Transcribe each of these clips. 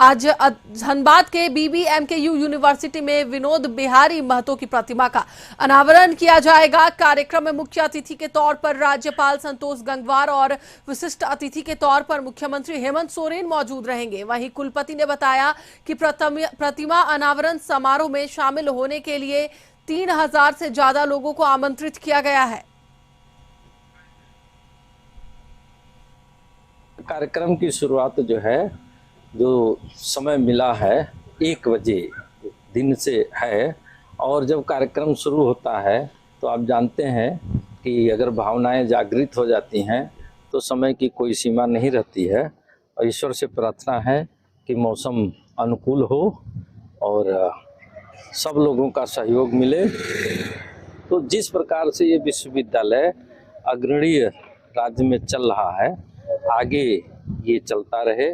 आज धनबाद के BBMKU university में विनोद बिहारी महतो की प्रतिमा का अनावरण किया जाएगा। कार्यक्रम में मुख्य अतिथि के तौर पर राज्यपाल संतोष गंगवार और विशिष्ट अतिथि के तौर पर मुख्यमंत्री हेमंत सोरेन मौजूद रहेंगे। वहीं कुलपति ने बताया कि प्रतिमा अनावरण समारोह में शामिल होने के लिए 3000 से ज्यादा लोगों को आमंत्रित किया गया है। कार्यक्रम की शुरुआत जो समय मिला है 1 बजे दिन से है, और जब कार्यक्रम शुरू होता है तो आप जानते हैं कि अगर भावनाएं जागृत हो जाती हैं तो समय की कोई सीमा नहीं रहती है। और ईश्वर से प्रार्थना है कि मौसम अनुकूल हो और सब लोगों का सहयोग मिले। तो जिस प्रकार से ये विश्वविद्यालय अग्रणी राज्य में चल रहा है, आगे ये चलता रहे।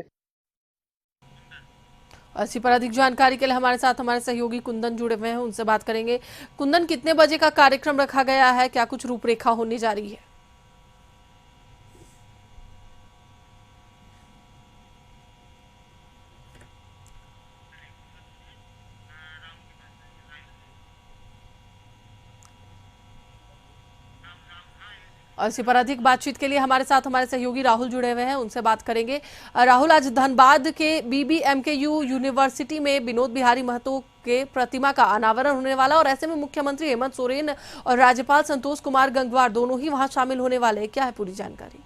इसी पर अधिक जानकारी के लिए हमारे साथ हमारे सहयोगी कुंदन जुड़े हुए हैं, उनसे बात करेंगे। कुंदन, कितने बजे का कार्यक्रम रखा गया है? क्या कुछ रूपरेखा होने जा रही है? और इसी पर अधिक बातचीत के लिए हमारे साथ हमारे सहयोगी राहुल जुड़े हुए हैं, उनसे बात करेंगे। राहुल, आज धनबाद के बीबीएमकेयू यूनिवर्सिटी में विनोद बिहारी महतो के प्रतिमा का अनावरण होने वाला, और ऐसे में मुख्यमंत्री हेमंत सोरेन और राज्यपाल संतोष कुमार गंगवार दोनों ही वहां शामिल होने वाले हैं। क्या है पूरी जानकारी?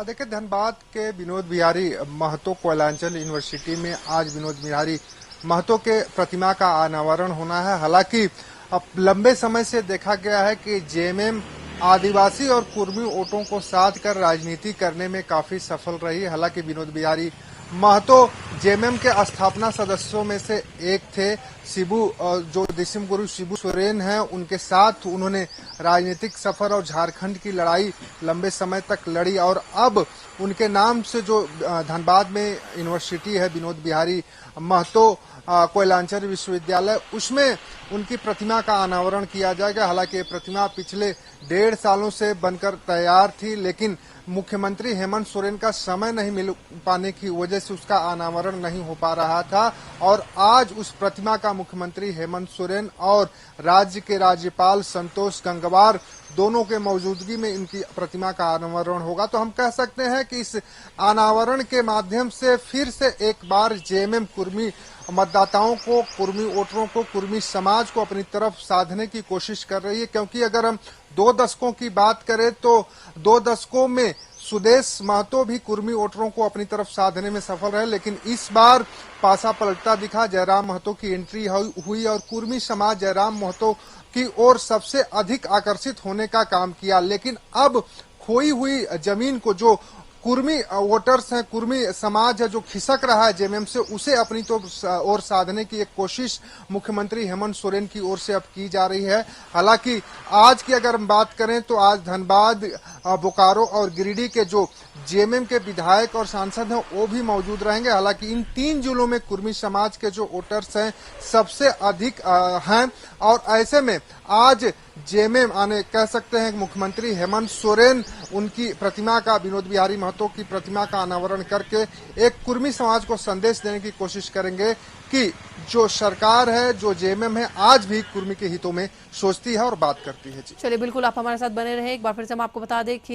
देखिए, धनबाद के विनोद बिहारी महतो कोयलांचल यूनिवर्सिटी में आज विनोद बिहारी महतो के प्रतिमा का अनावरण होना है। हालांकि अब लंबे समय से देखा गया है कि जेएमएम आदिवासी और कुर्मी वोटों को साध कर राजनीति करने में काफी सफल रही। हालांकि विनोद बिहारी महतो जेएमएम के स्थापना सदस्यों में से एक थे। जो देशम गुरु शिबू सोरेन हैं, उनके साथ उन्होंने राजनीतिक सफर और झारखंड की लड़ाई लंबे समय तक लड़ी, और अब उनके नाम से जो धनबाद में यूनिवर्सिटी है विनोद बिहारी महतो कोयलांचल विश्वविद्यालय, उसमें उनकी प्रतिमा का अनावरण किया जाएगा। हालांकि ये प्रतिमा पिछले 1.5 सालों से बनकर तैयार थी, लेकिन मुख्यमंत्री हेमंत सोरेन का समय नहीं मिल पाने की वजह से उसका अनावरण नहीं हो पा रहा था, और आज उस प्रतिमा का मुख्यमंत्री हेमंत सोरेन और राज्य के राज्यपाल संतोष गंगवार दोनों के मौजूदगी में इनकी प्रतिमा का अनावरण होगा। तो हम कह सकते हैं कि इस अनावरण के माध्यम से फिर से एक बार जेएमएम कुर्मी मतदाताओं को, कुर्मी वोटरों को, कुर्मी समाज को अपनी तरफ साधने की कोशिश कर रही है। क्योंकि अगर हम 2 दशकों की बात करें तो 2 दशकों में सुदेश महतो भी कुर्मी वोटरों को अपनी तरफ साधने में सफल रहे, लेकिन इस बार पासा पलटता दिखा। जयराम महतो की एंट्री हुई और कुर्मी समाज जयराम महतो की ओर सबसे अधिक आकर्षित होने का काम किया। लेकिन अब खोई हुई जमीन को जो कुर्मी वोटर्स हैं, कुर्मी समाज है जो खिसक रहा है जेएमएम से, उसे अपनी तो ओर साधने की एक कोशिश मुख्यमंत्री हेमंत सोरेन की ओर से अब की जा रही है। हालांकि आज की अगर हम बात करें तो आज धनबाद, बोकारो और गिरिडीह के जो जेएमएम के विधायक और सांसद हैं वो भी मौजूद रहेंगे। हालांकि इन 3 जिलों में कुर्मी समाज के जो वोटर्स हैं सबसे अधिक हैं, और ऐसे में आज जेएमएम कह सकते हैं मुख्यमंत्री हेमंत सोरेन उनकी प्रतिमा का, विनोद बिहारी महतो की प्रतिमा का अनावरण करके एक कुर्मी समाज को संदेश देने की कोशिश करेंगे कि जो सरकार है, जो जेएमएम है, आज भी कुर्मी के हितों में सोचती है और बात करती है। जी चलिए, बिल्कुल आप हमारे साथ बने रहे। एक बार फिर से हम आपको बता दें कि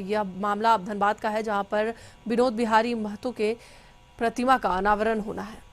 यह मामला अब धनबाद का है, जहां पर विनोद बिहारी महतो के प्रतिमा का अनावरण होना है।